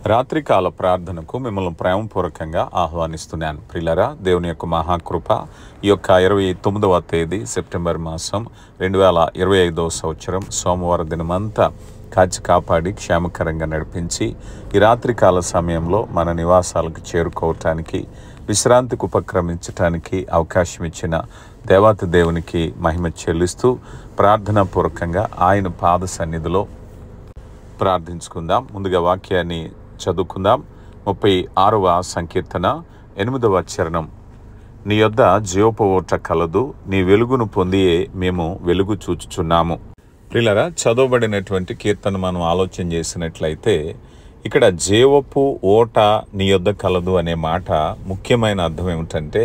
రాత్రికాల ప్రార్థనకు మిమ్మల్ని ప్రేమపూర్వకంగా ఆహ్వానిస్తున్నాను. ప్రియులారా, దేవుని యొక్క మహాకృప ఈ యొక్క 29వ తేదీ సెప్టెంబర్ మాసం 2025వ సంవత్సరం సోమవారం దినమంతా కాచి కాపాడి క్షేమకరంగా నడిపించి ఈ రాత్రికాల సమయంలో మన నివాసాలకు చేరుకోవటానికి, విశ్రాంతికి ఉపక్రమించటానికి అవకాశం ఇచ్చిన దేవాతి దేవునికి మహిమ చెల్లిస్తూ ప్రార్థనాపూర్వకంగా ఆయన పాద సన్నిధిలో ప్రార్థించుకుందాం. ముందుగా వాక్యాన్ని చదువుకుందాం. 36వ సంకీర్తన 8వ చరణం. నీ యొద్ద జీవపు కలదు, నీ వెలుగును పొందియే మేము వెలుగు చూచుచున్నాము. ప్రియులారా, చదవబడినటువంటి కీర్తన మనం ఆలోచన చేసినట్లయితే ఇక్కడ జీవపు ఓట నీ యొద్ద కలదు అనే మాట ముఖ్యమైన అర్థం ఏమిటంటే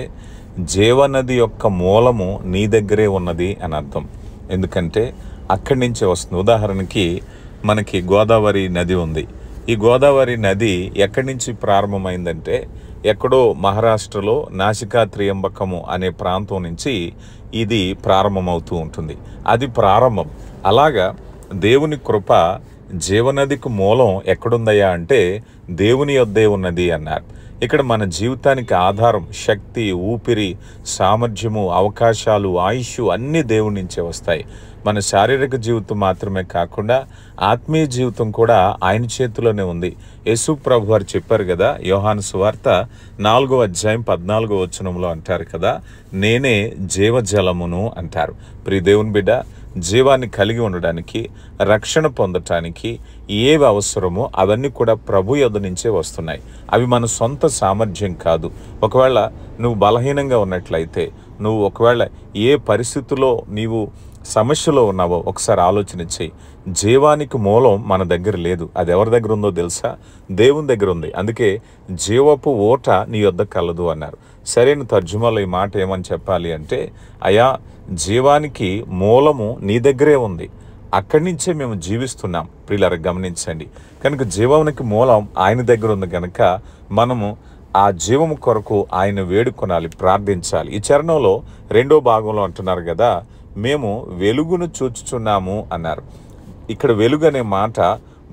జీవనది యొక్క మూలము నీ దగ్గరే ఉన్నది అని అర్థం. ఎందుకంటే అక్కడి నుంచే వస్తుంది. ఉదాహరణకి మనకి గోదావరి నది ఉంది. ఈ గోదావరి నది ఎక్కడి నుంచి ప్రారంభమైందంటే ఎక్కడో మహారాష్ట్రలో నాసికా త్రియంబకము అనే ప్రాంతం నుంచి ఇది ప్రారంభమవుతూ ఉంటుంది. అది ప్రారంభం. అలాగా దేవుని కృప జీవనదికి మూలం ఎక్కడుందయ్యా అంటే దేవుని యొద్దే ఉన్నది అన్నారు. ఇక్కడ మన జీవితానికి ఆధారం, శక్తి, ఊపిరి, సామర్థ్యము, అవకాశాలు, ఆయుష్ అన్నీ దేవుని నుంచే వస్తాయి. మన శారీరక జీవితం మాత్రమే కాకుండా ఆత్మీయ జీవితం కూడా ఆయన చేతిలోనే ఉంది. యేసు ప్రభు వారు చెప్పారు కదా, యోహాను సువార్త 4వ అధ్యాయం 14వ వచనంలో అంటారు కదా, నేనే జీవజలమును అంటారు. ప్రియ దేవుని బిడ్డ, జీవాన్ని కలిగి ఉండడానికి, రక్షణ పొందటానికి ఏవి అవసరమో అవన్నీ కూడా ప్రభు యొద్ద నుంచే వస్తున్నాయి. అవి మన సొంత సామర్థ్యం కాదు. ఒకవేళ నువ్వు బలహీనంగా ఉన్నట్లయితే, నువ్వు ఒకవేళ ఏ పరిస్థితుల్లో నీవు సమస్యలో ఉన్నావో ఒకసారి ఆలోచన చేయి. జీవానికి మూలం మన దగ్గర లేదు. అది ఎవరి దగ్గర ఉందో తెలుసా? దేవుని దగ్గర ఉంది. అందుకే జీవపు ఓట నీ యొద్ద కలదు అన్నారు. సరైన తర్జుమాలో ఈ మాట ఏమని చెప్పాలి అంటే, అయా జీవానికి మూలము నీ దగ్గరే ఉంది, అక్కడి నుంచే మేము జీవిస్తున్నాం. ప్రియులారా, గమనించండి. కనుక జీవానికి మూలం ఆయన దగ్గర ఉంది కనుక మనము ఆ జీవము కొరకు ఆయన వేడుకొనాలి, ప్రార్థించాలి. ఈ చరణంలో 2వ భాగంలో అంటున్నారు కదా, మేము వెలుగును చూచుచున్నాము అన్నారు. ఇక్కడ వెలుగు అనే మాట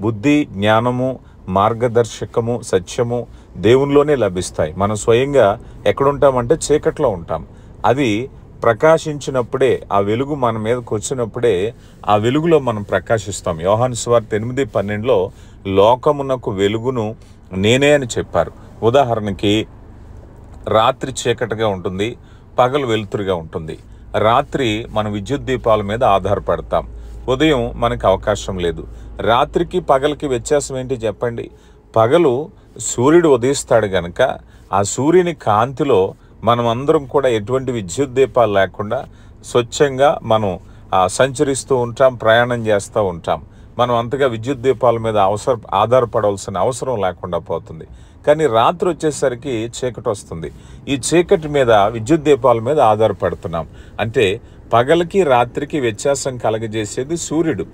బుద్ధి, జ్ఞానము, మార్గదర్శకము, సత్యము దేవునిలోనే లభిస్తాయి. మనం స్వయంగా ఎక్కడుంటామంటే చీకట్లో ఉంటాం. అది ప్రకాశించినప్పుడే, ఆ వెలుగు మన మీదకి వచ్చినప్పుడే ఆ వెలుగులో మనం ప్రకాశిస్తాం. యోహాను సువార్త 8:12లో లోకమునకు వెలుగును నేనే అని చెప్పారు. ఉదాహరణకి రాత్రి చీకటిగా ఉంటుంది, పగలు వెలుతురుగా ఉంటుంది. రాత్రి మనం విద్యుత్ దీపాల మీద ఆధారపడతాం. ఉదయం మనకు అవకాశం లేదు. రాత్రికి పగలకి వ్యత్యాసం ఏంటి చెప్పండి? పగలు సూర్యుడు ఉదయిస్తాడు గనక ఆ సూర్యుని కాంతిలో మనం అందరం కూడా ఎటువంటి విద్యుత్ దీపాలు లేకుండా స్వచ్ఛంగా మనం సంచరిస్తూ ఉంటాం, ప్రయాణం చేస్తూ ఉంటాం. మనం అంతగా విద్యుత్ దీపాల మీద ఆధారపడవలసిన అవసరం లేకుండా పోతుంది. కానీ రాత్రి వచ్చేసరికి చీకటి వస్తుంది. ఈ చీకటి మీద, విద్యుత్ దీపాల మీద ఆధారపడుతున్నాం. అంటే పగలకి రాత్రికి వ్యత్యాసం కలగజేసేది సూర్యుడు.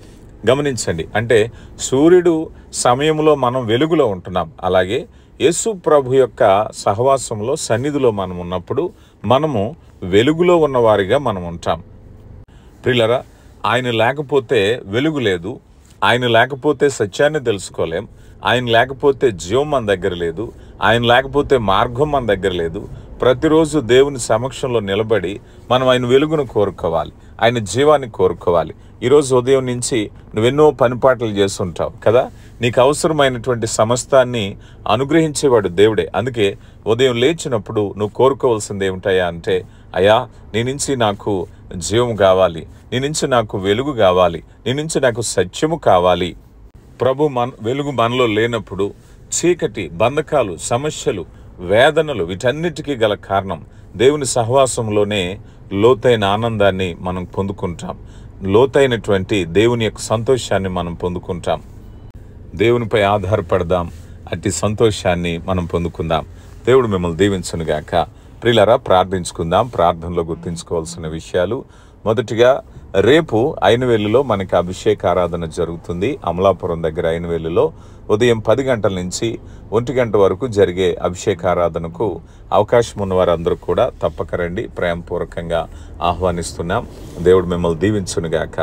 గమనించండి. అంటే సూర్యుడు సమయంలో మనం వెలుగులో ఉంటున్నాం. అలాగే యేసు ప్రభు యొక్క సహవాసంలో, సన్నిధిలో మనం ఉన్నప్పుడు మనము వెలుగులో ఉన్నవారిగా మనం ఉంటాం. ప్రియులారా, ఆయన లేకపోతే వెలుగు లేదు. ఆయన లేకపోతే సత్యాన్ని తెలుసుకోలేం. ఆయన లేకపోతే జీవం మన దగ్గర లేదు. ఆయన లేకపోతే మార్గం మన దగ్గర లేదు. ప్రతిరోజు దేవుని సమక్షంలో నిలబడి మనం ఆయన వెలుగును కోరుకోవాలి, ఆయన జీవాన్ని కోరుకోవాలి. ఈరోజు ఉదయం నుంచి నువ్వెన్నో పనిపాట్లు చేస్తుంటావు కదా. నీకు అవసరమైనటువంటి సమస్తాన్ని అనుగ్రహించేవాడు దేవుడే. అందుకే ఉదయం లేచినప్పుడు నువ్వు కోరుకోవాల్సింది ఏమిటాయా అంటే, అయ్యా నీ నుంచి నాకు జీవం కావాలి, నీ నుంచి నాకు వెలుగు కావాలి, నీ నుంచి నాకు సత్యము కావాలి. ప్రభు వెలుగు మనలో లేనప్పుడు చీకటి, బంధకాలు, సమస్యలు, వేదనలు వీటన్నిటికీ గల కారణం దేవుని సహవాసంలోనే లోతైన ఆనందాన్ని మనం పొందుకుంటాం. లోతైనటువంటి దేవుని యొక్క సంతోషాన్ని మనం పొందుకుంటాం. దేవునిపై ఆధారపడదాం, అట్టి సంతోషాన్ని మనం పొందుకుందాం. దేవుడు మిమ్మల్ని దీవించునుగాక. ప్రియులారా, ప్రార్థించుకుందాం. ప్రార్థనలో గుర్తుంచుకోవాల్సిన విషయాలు: మొదటిగా, రేపు ఐనవేలులో మనకి అభిషేక ఆరాధన జరుగుతుంది. అమలాపురం దగ్గర ఐనవేలులో ఉదయం 10 గంటల నుంచి 1 గంట వరకు జరిగే అభిషేక ఆరాధనకు అవకాశం ఉన్న వారందరూ కూడా తప్పక రండి. ప్రేమపూర్వకంగా ఆహ్వానిస్తున్నాం. దేవుడు మిమ్మల్ని దీవించునుగాక.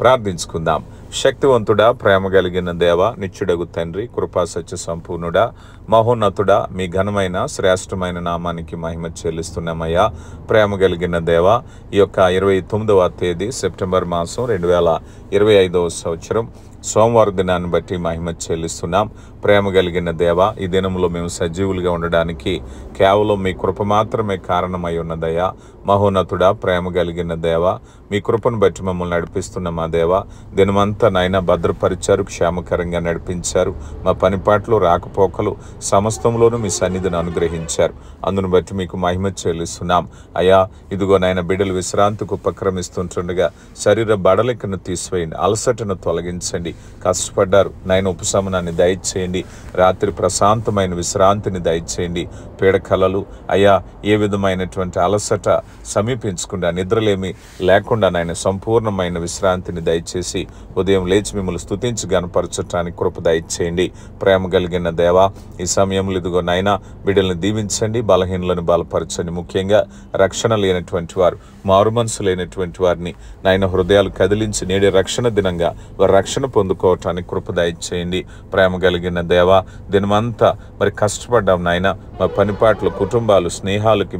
ప్రార్థించుకుందాం. శక్తివంతుడా, ప్రేమ కలిగిన దేవ, నిత్యుడగు తండ్రి, కృపా సత్య సంపూర్ణుడా, మహోన్నతుడా, మీ ఘనమైన శ్రేష్టమైన నామానికి మహిమ చెల్లిస్తున్నామయ్యా. ప్రేమ కలిగిన దేవ, ఈ యొక్క 29వ తేదీ సెప్టెంబర్ మాసం 2025వ సంవత్సరం సోమవారం దినాన్ని బట్టి మహిమ చెల్లిస్తున్నాం. ప్రేమ కలిగిన దేవ, ఈ దినంలో మేము సజీవులుగా ఉండడానికి కేవలం మీ కృప మాత్రమే కారణమై ఉన్నదయ్యా. మహోన్నతుడా, ప్రేమ కలిగిన దేవ, మీ కృపను బట్టి మమ్మల్ని నడిపిస్తున్న మా దేవ, దినమంతా నాయన భద్రపరిచారు, క్షేమకరంగా నడిపించారు. మా పనిపాట్లు, రాకపోకలు సమస్తంలోనూ మీ సన్నిధిని అనుగ్రహించారు. అందును బట్టి మీకు మహిమ చెల్లిస్తున్నాం అయ్యా. ఇదిగో నాయన బిడ్డలు విశ్రాంతికి ఉపక్రమిస్తుంటుండగా శరీర బడలికను తీసివేయండి, అలసటను తొలగించండి. కష్టపడ్డారు నాయన, ఉపశమనాన్ని దయచేయండి. రాత్రి ప్రశాంతమైన విశ్రాంతిని దయచేయండి. పీడకలలు అయ్యా, ఏ విధమైనటువంటి అలసట సమీపించకుండా, నిద్రలేమి లేకుండా నాయన సంపూర్ణమైన విశ్రాంతిని దయచేసి ఉదయం లేచి మిమ్మల్ని స్తుతించి గనపరచటానికి కృప దయచేయండి. ప్రేమ కలిగిన దేవా, ఈ సమయంలో ఇదిగో నాయన బిడ్డలను దీవించండి, బలహీనులను బలపరచండి. ముఖ్యంగా రక్షణ లేనటువంటి వారు, మారుమనసు లేనటువంటి వారిని నాయన హృదయాలు కదిలించి నేడే రక్షణ దినంగా వారు రక్షణ పొందుకోవటానికి కృప దయచేయండి. ప్రేమ కలిగిన దేవా, దినమంతా మరి కష్టపడ్డాం నాయన, మా పనిపాట్లు, కుటుంబాలు, స్నేహాలకి,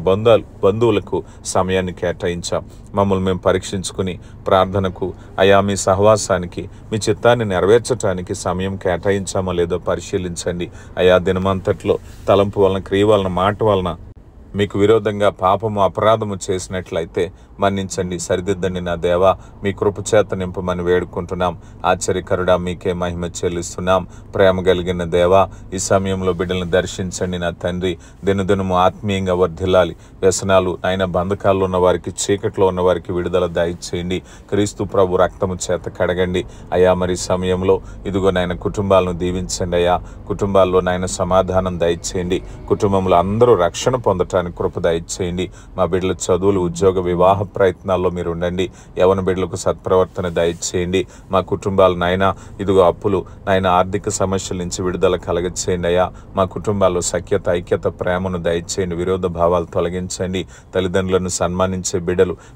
బంధువులకు సమయాన్ని కేటాయించాం. మమ్మల్ని మేము పరీక్షించుకుని ప్రార్థనకు అయా మీ సహవాసానికి, మీ చిత్తాన్ని నెరవేర్చడానికి సమయం కేటాయించామో లేదో పరిశీలించండి అయా. దినమంతట్లో తలంపు వలన, క్రియ వలన, మాట వలన మీకు విరోధంగా పాపము, అపరాధము చేసినట్లయితే మన్నించండి, సరిదిద్దండి నా దేవా. మీ కృపచేత నింపమని వేడుకుంటున్నాం. ఆశ్చర్యకరుడా, మీకే మహిమ చెల్లిస్తున్నాం. ప్రేమ కలిగిన దేవా, ఈ సమయంలో బిడ్డలను దర్శించండి నా తండ్రి. దినదినము ఆత్మీయంగా వర్ధిల్లాలి. వ్యసనాలు నాయన, బంధకాల్లో ఉన్న వారికి, చీకట్లో ఉన్న వారికి విడుదల దయచేయండి. క్రీస్తు ప్రభు రక్తము చేత కడగండి అయా. మరి సమయంలో ఇదిగో నాయన కుటుంబాలను దీవించండి అయ్యా. కుటుంబాల్లో నాయన సమాధానం దయచేయండి. కుటుంబంలో అందరూ రక్షణ పొందటానికి కృప దయచేయండి. మా బిడ్డల చదువులు, ఉద్యోగ, వివాహ ప్రయత్నాల్లో మీరు ఉండండి. యవన బిడ్డలకు సత్ప్రవర్తన దయచేయండి. మా కుటుంబాలు నాయన ఇదిగో అప్పులు నాయన, ఆర్థిక సమస్యల నుంచి విడుదల కలగచేయండి అయ్యా. మా కుటుంబాల్లో సఖ్యత, ఐక్యత, ప్రేమను దయచేయండి. విరోధ భావాలు తొలగించండి. తల్లిదండ్రులను సన్మానించే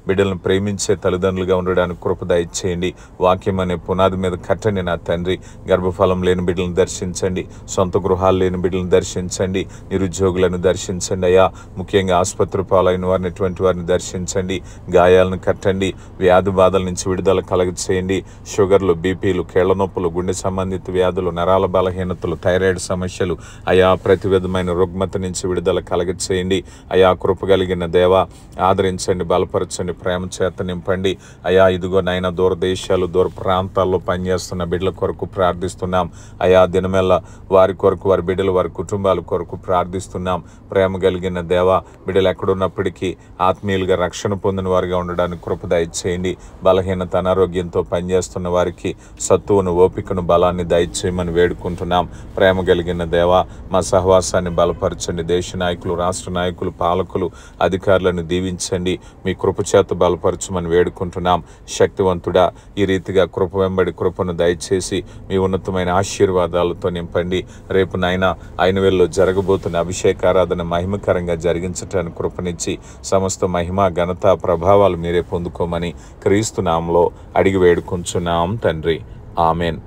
బిడ్డలను ప్రేమించే తల్లిదండ్రులుగా ఉండడానికి కృప దయచేయండి. వాక్యం అనే పునాది మీద కట్టండి నా తండ్రి. గర్భఫలం లేని బిడ్డలను దర్శించండి. సొంత గృహాలు లేని బిడ్డలను దర్శించండి. నిరుద్యోగులను దర్శించండి అయ్యా. ముఖ్యంగా ఆసుపత్రి పాలైన వారిని, ఎటువంటి వారిని దర్శించండి. గాయాలను కట్టండి. వ్యాధి బాధల నుంచి విడుదల కలగచేయండి. షుగర్లు, బీపీలు, కీళ్ల నొప్పులు, గుండె సంబంధిత వ్యాధులు, నరాల బలహీనతలు, థైరాయిడ్ సమస్యలు అయా, ప్రతి విధమైన రుగ్మత నుంచి విడుదల కలగచేయండి అయా. కృప కలిగిన దేవా, ఆదరించండి, బలపరచండి, ప్రేమ చేత నింపండి అయా. ఇదిగో నాయన, దూరదేశాలు, దూర ప్రాంతాల్లో పనిచేస్తున్న బిడ్డల కొరకు ప్రార్థిస్తున్నాం అయా. దినమెల్లా వారి కొరకు, వారి బిడ్డలు, వారి కుటుంబాల కొరకు ప్రార్థిస్తున్నాం. ప్రేమ కలిగిన దేవా, బిడ్డలు ఎక్కడున్నప్పటికీ ఆత్మీయులుగా రక్షణ పొందిన వారిగా ఉండడానికి కృప దయచేయండి. బలహీనత, అనారోగ్యంతో పనిచేస్తున్న వారికి సత్తువును, ఓపికను, బలాన్ని దయచేయమని వేడుకుంటున్నాం. ప్రేమ కలిగిన దేవా, మా సహవాసాన్ని బలపరచండి. దేశ నాయకులు, రాష్ట్ర నాయకులు, పాలకులు, అధికారులను దీవించండి. మీ కృపచేత బలపరచమని వేడుకుంటున్నాం. శక్తివంతుడా, ఈ రీతిగా కృప వెంబడి కృపను దయచేసి మీ ఉన్నతమైన ఆశీర్వాదాలతో నింపండి. రేపు నాయన ఐనవేల్లో జరగబోతున్న అభిషేకారాధన మహిమకరంగా జరిగించటానికి కృపనిచ్చి సమస్త మహిమ, ఘనత, ప్రభావాలు మీరే పొందుకోమని క్రీస్తు నామములో అడిగి వేడుకుంటున్నాం తండ్రి. ఆమెన్.